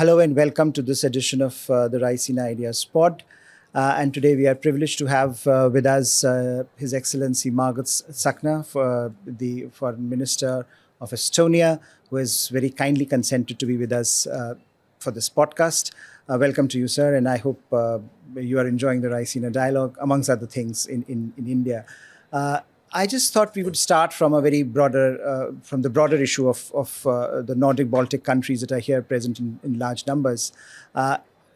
Hello and welcome to this edition of the Raisina Ideas Pod. And today we are privileged to have with us His Excellency Margot Sakna, the Foreign Minister of Estonia, who has very kindly consented to be with us for this podcast. Welcome to you, sir, and I hope you are enjoying the Raisina dialogue, amongst other things, in India. I just thought we would start from a very broader, from the broader issue of the Nordic-Baltic countries that are here present in large numbers.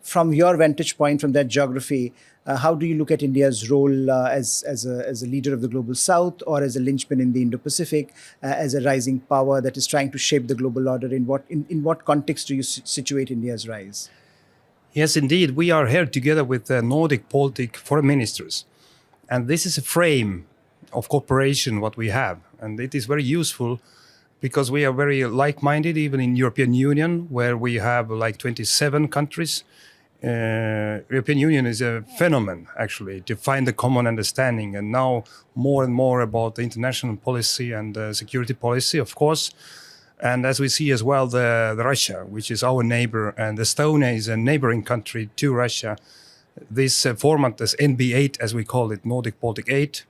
From your vantage point, from that geography, how do you look at India's role as a leader of the global South, or as a linchpin in the Indo-Pacific, as a rising power that is trying to shape the global order? In what context do you situate India's rise? Yes, indeed. We are here together with the Nordic-Baltic foreign ministers. And this is a frame of cooperation what we have. And it is very useful because we are very like-minded, even in European Union, where we have like 27 countries. European Union is a phenomenon, actually, to find a common understanding. And now more and more about the international policy and security policy, of course. And as we see as well, the Russia, which is our neighbor, and Estonia is a neighboring country to Russia. This format, as NB8, as we call it, Nordic-Baltic 8,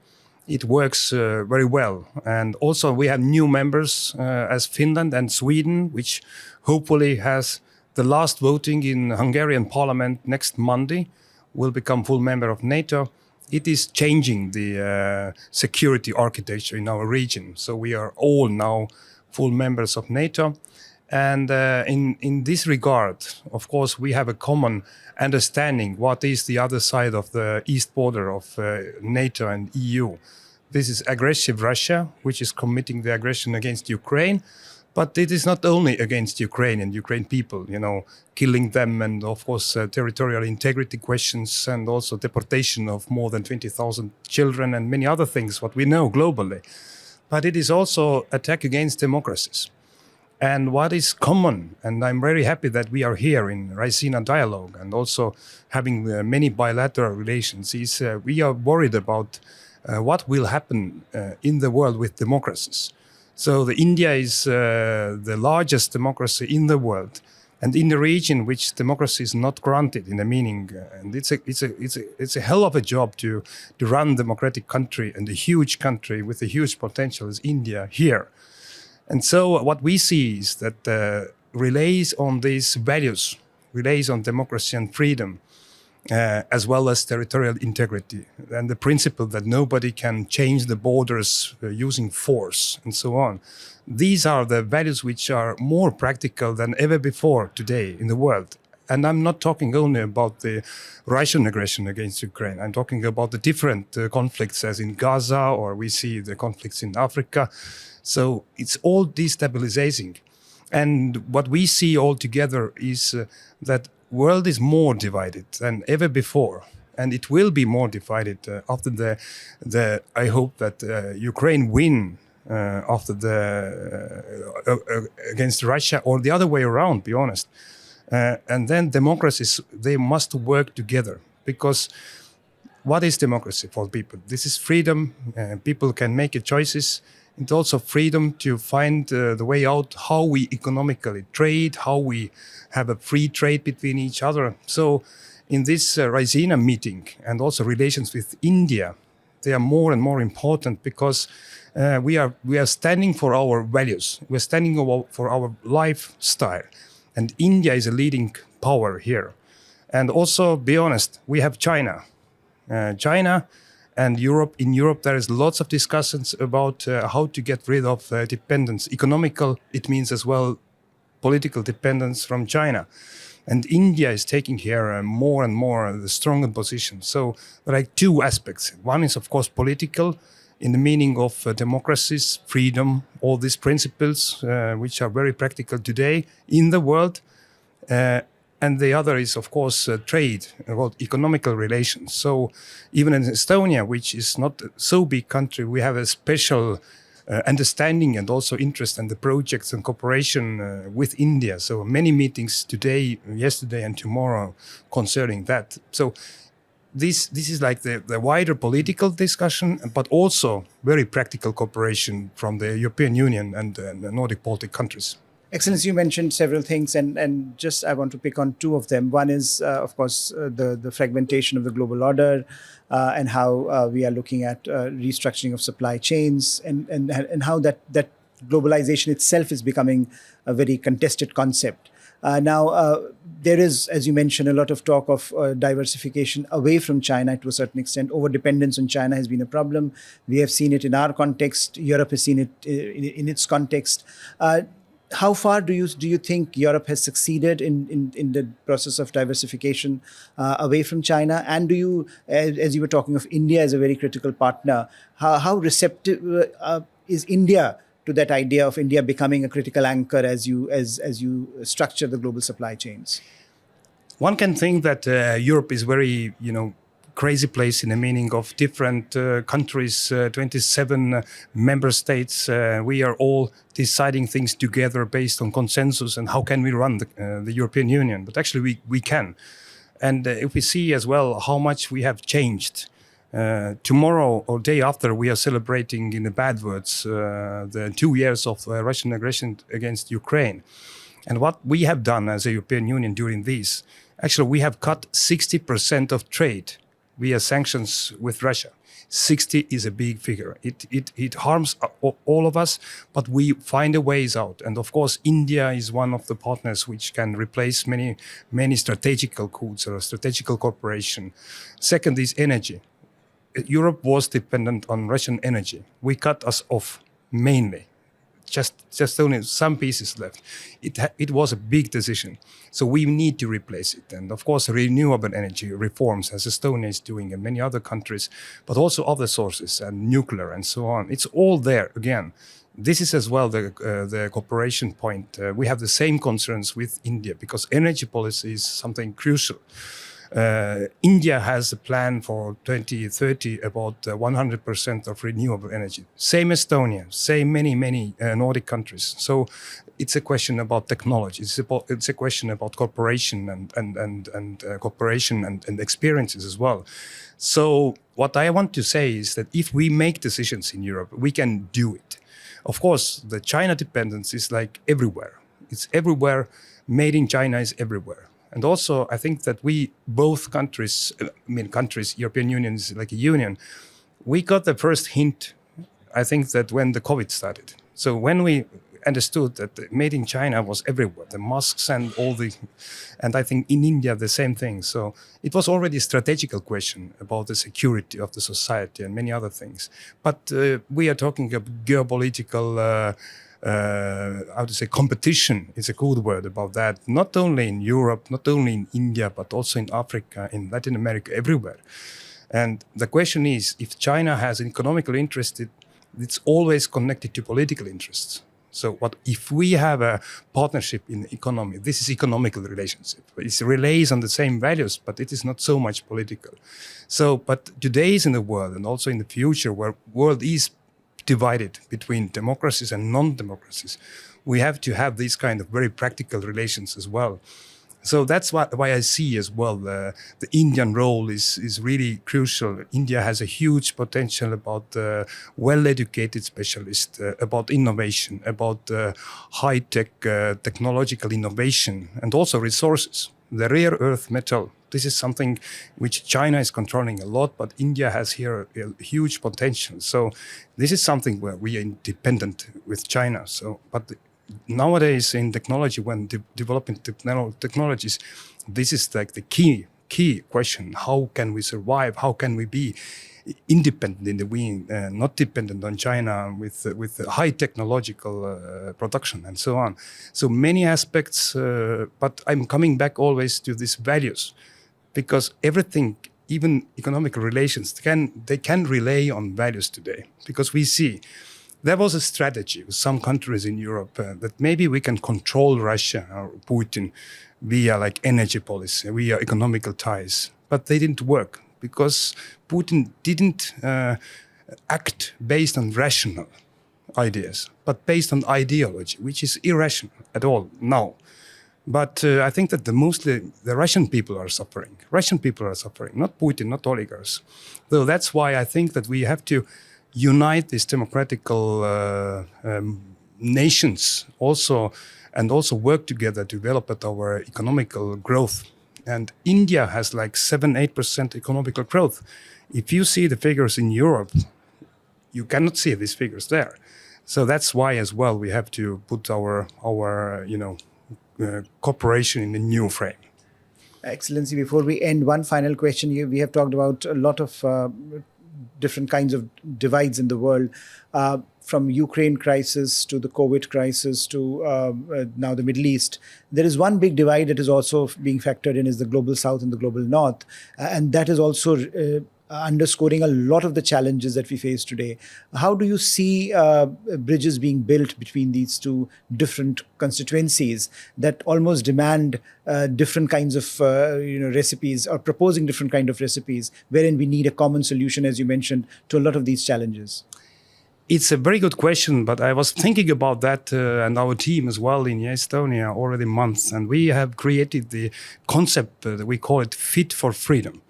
it works very well. And also we have new members as Finland and Sweden, which hopefully has the last voting in Hungarian parliament next Monday, will become full member of NATO. It is changing the security architecture in our region. So we are all now full members of NATO. And in this regard, of course, we have a common understanding what is the other side of the east border of NATO and EU. This is aggressive Russia, which is committing the aggression against Ukraine. But it is not only against Ukraine and Ukraine people, killing them, and of course territorial integrity questions, and also deportation of more than 20,000 children and many other things, what we know globally. But it is also attack against democracies. And what is common, and I'm very happy that we are here in Raisina Dialogue and also having many bilateral relations, is we are worried about what will happen in the world with democracies. So India is the largest democracy in the world, and in the region which democracy is not granted in the meaning, and it's a hell of a job to run democratic country, and a huge country with a huge potential is India here. And so what we see is that relays on these values, relays on democracy and freedom, as well as territorial integrity, and the principle that nobody can change the borders using force, and so on. These are the values which are more practical than ever before today in the world. And I'm not talking only about the Russian aggression against Ukraine. I'm talking about the different conflicts, as in Gaza, or we see the conflicts in Africa. So it's all destabilizing. And what we see all together is that world is more divided than ever before, and it will be more divided after the. I hope that Ukraine win after against Russia, or the other way around. Be honest, and then democracies, they must work together, because what is democracy for people? This is freedom. People can make choices. It's also freedom to find the way out, how we economically trade, how we have a free trade between each other. So in this Raisina meeting, and also relations with India, they are more and more important, because we are standing for our values. We're standing for our lifestyle. And India is a leading power here. And also, be honest, we have China. China and Europe. In Europe, there is lots of discussions about how to get rid of dependence. Economical, it means as well political dependence from China. And India is taking here more and more the stronger position. So there are two aspects. One is, of course, political, in the meaning of democracies, freedom, all these principles, which are very practical today in the world. And the other is, of course, trade, about economical relations. So even in Estonia, which is not so big country, we have a special understanding and also interest in the projects and cooperation with India. So many meetings today, yesterday and tomorrow concerning that. So this is like the wider political discussion, but also very practical cooperation from the European Union and the Nordic-Baltic countries. Excellency, you mentioned several things, and just I want to pick on two of them. One is, of course, the fragmentation of the global order, and how we are looking at restructuring of supply chains, and how that globalization itself is becoming a very contested concept. Now, there is, as you mentioned, a lot of talk of diversification away from China to a certain extent. Over dependence on China has been a problem. We have seen it in our context. Europe has seen it in its context. How far do you think Europe has succeeded in the process of diversification away from China? And do you, as you were talking of India as a very critical partner, how receptive is India to that idea of India becoming a critical anchor as you structure the global supply chains? One can think that Europe is very, crazy place in the meaning of different countries, 27 member states. We are all deciding things together based on consensus and how can we run the European Union. But actually we can. And if we see as well how much we have changed, tomorrow or day after we are celebrating, in the bad words, the 2 years of Russian aggression against Ukraine. And what we have done as a European Union during this, actually we have cut 60% of trade via sanctions with Russia. 60 is a big figure. It harms all of us, but we find a ways out. And of course, India is one of the partners which can replace many strategical goods or strategical cooperation. Second is energy. Europe was dependent on Russian energy. We cut us off mainly. Just only some pieces left. It was a big decision. So we need to replace it. And of course, renewable energy reforms, as Estonia is doing and many other countries, but also other sources and nuclear and so on. It's all there again. This is as well the cooperation point. We have the same concerns with India because energy policy is something crucial. India has a plan for 2030 about 100% of renewable energy. Same Estonia, same many Nordic countries. So it's a question about technology. It's a question about cooperation and cooperation and experiences as well. So what I want to say is that if we make decisions in Europe, we can do it. Of course, the China dependence is like everywhere. It's everywhere. Made in China is everywhere. And also, I think that we, both countries, European Union is like a union, we got the first hint, I think, that when the COVID started. So when we understood that made in China was everywhere, the masks and and I think in India, the same thing. So it was already a strategical question about the security of the society and many other things. But we are talking about geopolitical competition is a good word about that, not only in Europe, not only in India, but also in Africa, in Latin America, everywhere. And the question is, if China has an economical interest, it's always connected to political interests. So what if we have a partnership in economy? This is economical relationship. It relays on the same values, but it is not so much political. So, but today is in the world and also in the future where world is divided between democracies and non-democracies, we have to have these kind of very practical relations as well. So that's why I see as well the Indian role is really crucial. India has a huge potential about well-educated specialists, about innovation, about high-tech technological innovation, and also resources. The rare earth metal, this is something which China is controlling a lot, but India has here a huge potential. So this is something where we are independent with China. So, but nowadays in technology, when developing technologies, this is like the key question. How can we survive? How can we be independent in the wind, not dependent on China with high technological production and so on. So many aspects, but I'm coming back always to these values, because everything, even economic relations, they can rely on values today, because we see there was a strategy with some countries in Europe that maybe we can control Russia or Putin via like energy policy, via economical ties, but they didn't work because Putin didn't act based on rational ideas, but based on ideology, which is irrational at all now. But I think that mostly the Russian people are suffering. Russian people are suffering, not Putin, not oligarchs. So that's why I think that we have to unite these democratical nations also and also work together to develop our economical growth. And India has like 7-8% economical growth. If you see the figures in Europe, you cannot see these figures there. So that's why as well we have to put our cooperation in a new frame. Excellency, before we end, one final question. We have talked about a lot of different kinds of divides in the world, from Ukraine crisis to the COVID crisis to now the Middle East. There is one big divide that is also being factored in, is the global South and the global North, and that is also underscoring a lot of the challenges that we face today. How do you see bridges being built between these two different constituencies that almost demand different kinds of recipes, or proposing different kind of recipes, wherein we need a common solution, as you mentioned, to a lot of these challenges? It's a very good question, but I was thinking about that and our team as well in Estonia already months, and we have created the concept that we call it Fit for Freedom.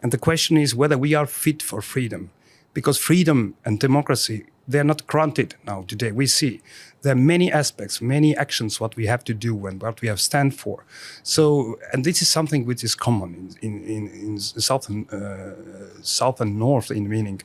And the question is whether we are fit for freedom, because freedom and democracy, they're not granted now today. We see there are many aspects, many actions, what we have to do and what we have stand for. So, and this is something which is common in South and North in meaning.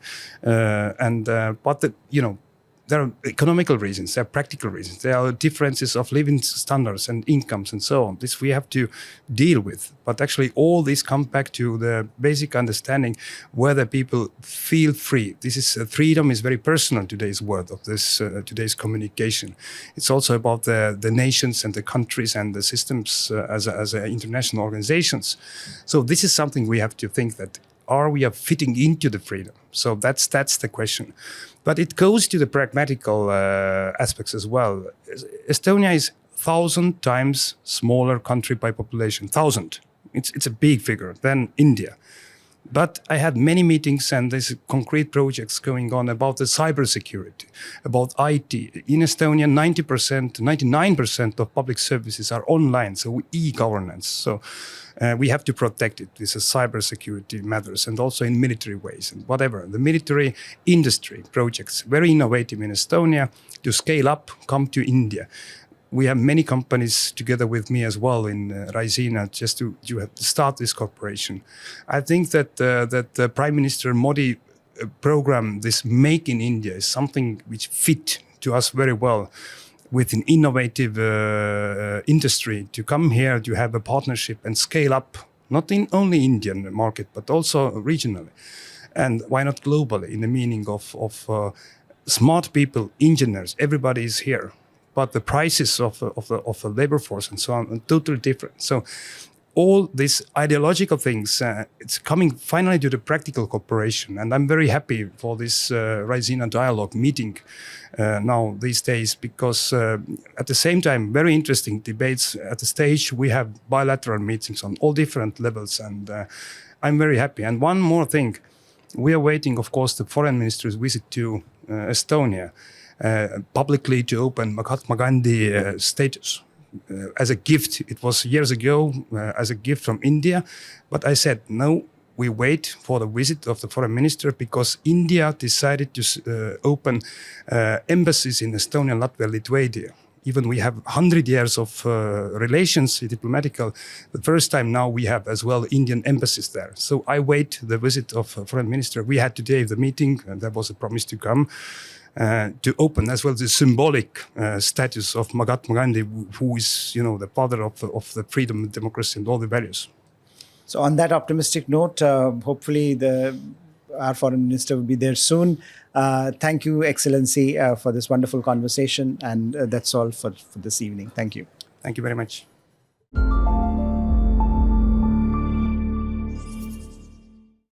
There are economical reasons, there are practical reasons, there are differences of living standards and incomes and so on. This we have to deal with. But actually all this comes back to the basic understanding whether people feel free. This is freedom is very personal in today's world of this today's communication. It's also about the nations and the countries and the systems as international organizations. So this is something we have to think that are we fitting into the freedom? So that's the question. But it goes to the pragmatical aspects as well. Estonia is 1,000 times smaller country by population. 1,000. It's a big figure than India. But I had many meetings and there's concrete projects going on about the cybersecurity, about IT. In Estonia, 99% of public services are online, so e-governance. So we have to protect it. This is cybersecurity matters, and also in military ways and whatever. The military industry projects, very innovative in Estonia, to scale up, come to India. We have many companies together with me as well in Raisina just to start this cooperation. I think that the Prime Minister Modi program, this Make in India, is something which fit to us very well with an innovative industry to come here to have a partnership and scale up, not in only Indian market, but also regionally. And why not globally, in the meaning of smart people, engineers, everybody is here. But the prices of the labor force and so on are totally different. So all these ideological things, it's coming finally to the practical cooperation. And I'm very happy for this Raisina dialogue meeting now these days, because at the same time, very interesting debates at the stage. We have bilateral meetings on all different levels, and I'm very happy. And one more thing, we are waiting, of course, the foreign minister's visit to Estonia. Publicly to open Mahatma Gandhi status as a gift. It was years ago as a gift from India, but I said no. We wait for the visit of the foreign minister because India decided to open embassies in Estonia, Latvia, Lithuania. Even we have 100 years of relations, diplomatical. The first time now we have as well Indian embassies there. So I wait the visit of foreign minister. We had today the meeting, and there was a promise to come. To open as well the symbolic status of Mahatma Gandhi, who is, the father of the freedom, democracy, and all the values. So on that optimistic note, hopefully our foreign minister will be there soon. Thank you, Excellency, for this wonderful conversation. And that's all for this evening. Thank you. Thank you very much.